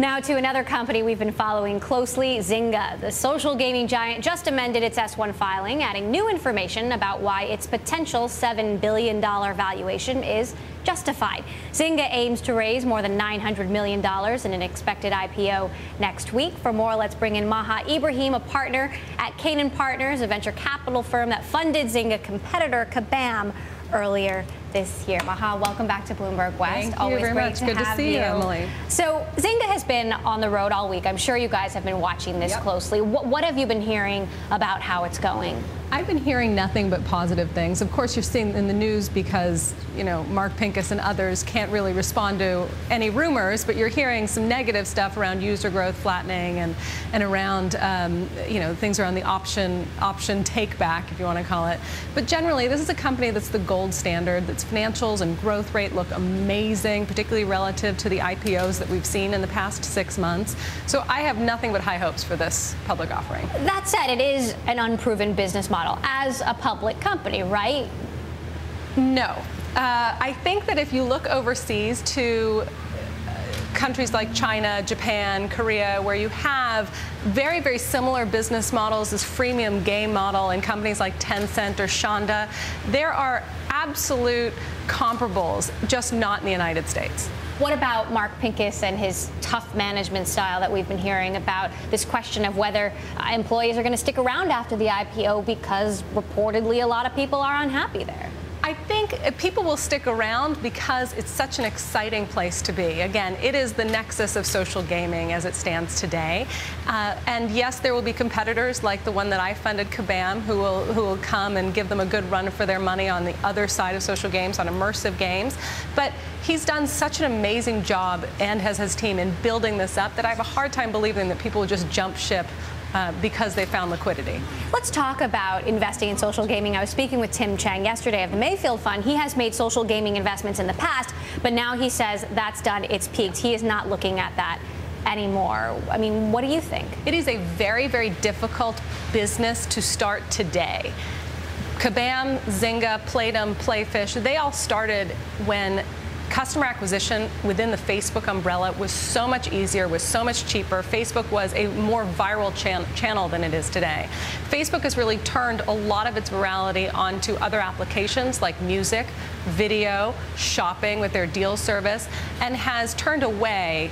Now to another company we've been following closely, Zynga. The social gaming giant just amended its S-1 filing, adding new information about why its potential $7 billion valuation is justified. Zynga aims to raise more than $900 million in an expected IPO next week. For more, let's bring in Maha Ibrahim, a partner at Canaan Partners, a venture capital firm that funded Zynga competitor Kabam earlier this year. Maha, welcome back to Bloomberg West. Thank you very much. Good to see you, Emily. So Zynga has been on the road all week. I'm sure you guys have been watching this closely. What have you been hearing about how it's going? I've been hearing nothing but positive things. Of course, you're seeing in the news because, you know, Mark Pincus and others can't really respond to any rumors, but you're hearing some negative stuff around user growth flattening and around, you know, things around the option take back, if you want to call it. But generally, this is a company that's the gold standard. Its financials and growth rate look amazing, particularly relative to the IPOs that we've seen in the past 6 months. So I have nothing but high hopes for this public offering. That said, it is an unproven business model as a public company, right? No. I think that if you look overseas to countries like China, Japan, Korea, where you have very, very similar business models, this freemium game model, and companies like Tencent or Shanda, there are absolute comparables, just not in the United States. What about Mark Pincus and his tough management style that we've been hearing about, this question of whether employees are going to stick around after the IPO because reportedly a lot of people are unhappy there? I think people will stick around because it's such an exciting place to be. Again, it is the nexus of social gaming as it stands today. And yes, there will be competitors like the one that I funded, Kabam, who will come and give them a good run for their money on the other side of social games, on immersive games. But he's done such an amazing job, and has his team, in building this up, that I have a hard time believing that people will just jump ship because they found liquidity. Let's talk about investing in social gaming. I was speaking with Chang yesterday of the Mayfield Fund. He has made social gaming investments in the past, but now he says that's done, it's peaked. He is not looking at that anymore. I mean, what do you think? It is a very, very difficult business to start today. Kabam, Zynga, Playdom, Playfish, they all started when customer acquisition within the Facebook umbrella was so much easier, was so much cheaper. Facebook was a more viral channel than it is today. Facebook has really turned a lot of its virality onto other applications like music, video, shopping with their deal service, and has turned away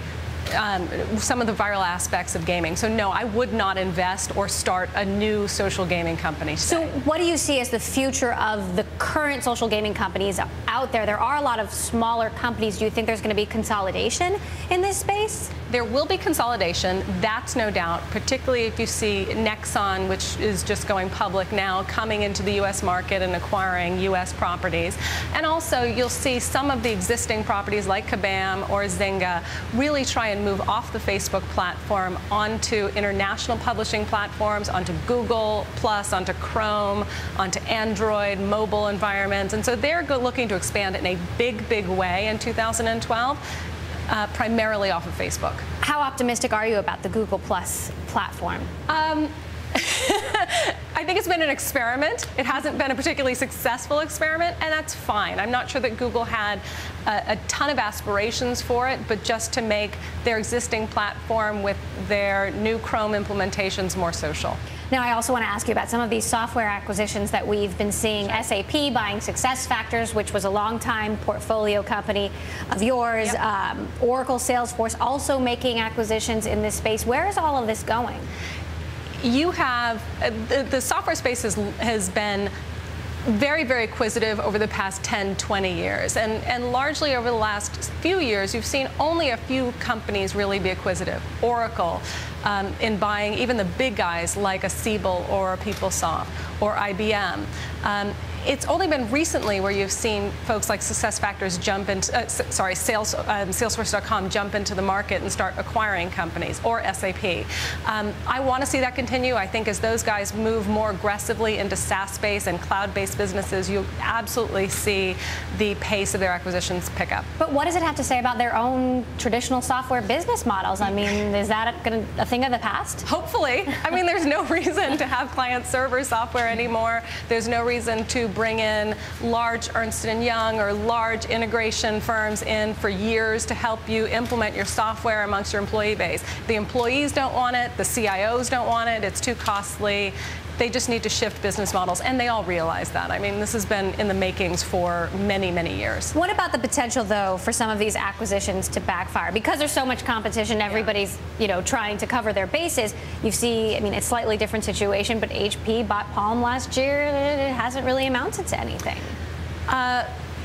some of the viral aspects of gaming. So no, I would not invest or start a new social gaming company today. So what do you see as the future of the current social gaming companies out there? There are a lot of smaller companies. Do you think there's going to be consolidation in this space? There will be consolidation, that's no doubt, particularly if you see Nexon, which is just going public now, coming into the U.S. market and acquiring U.S. properties. And also, you'll see some of the existing properties like Kabam or Zynga really try and move off the Facebook platform onto international publishing platforms, onto Google+, onto Chrome, onto Android, mobile environments. And so they're looking to expand in a big, big way in 2012. Primarily off of Facebook. How optimistic are you about the Google Plus platform? I think it's been an experiment. It hasn't been a particularly successful experiment, and that's fine. I'm not sure that Google had a ton of aspirations for it, but just to make their existing platform with their new Chrome implementations more social. Now, I also want to ask you about some of these software acquisitions that we've been seeing. Sure. SAP buying SuccessFactors, which was a longtime portfolio company of yours. Yep. Oracle, Salesforce also making acquisitions in this space. Where is all of this going? You have the software space has been very, very acquisitive over the past 10, 20 years. And largely over the last few years, you've seen only a few companies really be acquisitive. Oracle, in buying even the big guys like a Siebel or a PeopleSoft or IBM. It's only been recently where you've seen folks like SuccessFactors jump into, Salesforce.com jump into the market and start acquiring companies, or SAP. I want to see that continue. I think as those guys move more aggressively into SaaS-based and cloud-based businesses, you'll absolutely see the pace of their acquisitions pick up. But what does it have to say about their own traditional software business models? I mean, is that a thing of the past? Hopefully. I mean, there's no reason to have client-server software anymore. There's no reason to bring in large Ernst & Young or large integration firms in for years to help you implement your software amongst your employee base. The employees don't want it, the CIOs don't want it, it's too costly. They just need to shift business models, and they all realize that. I mean, this has been in the makings for many, many years. What about the potential, though, for some of these acquisitions to backfire? Because there's so much competition, everybody's, trying to cover their bases. You see, I mean, it's a slightly different situation, but HP bought Palm last year. It hasn't really amounted to anything.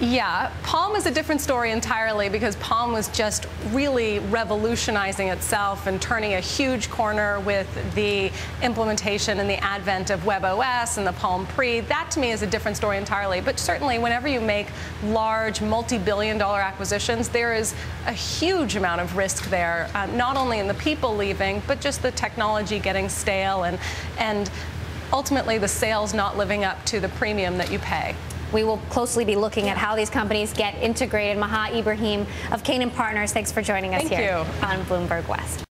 Yeah, Palm is a different story entirely because Palm was just really revolutionizing itself and turning a huge corner with the implementation and the advent of WebOS and the Palm Pre. That to me is a different story entirely. But certainly whenever you make large multi-billion-dollar acquisitions, there is a huge amount of risk there, not only in the people leaving, but just the technology getting stale and ultimately the sales not living up to the premium that you pay. We will closely be looking at how these companies get integrated. Maha Ibrahim of Canaan Partners, thanks for joining us here on Bloomberg West.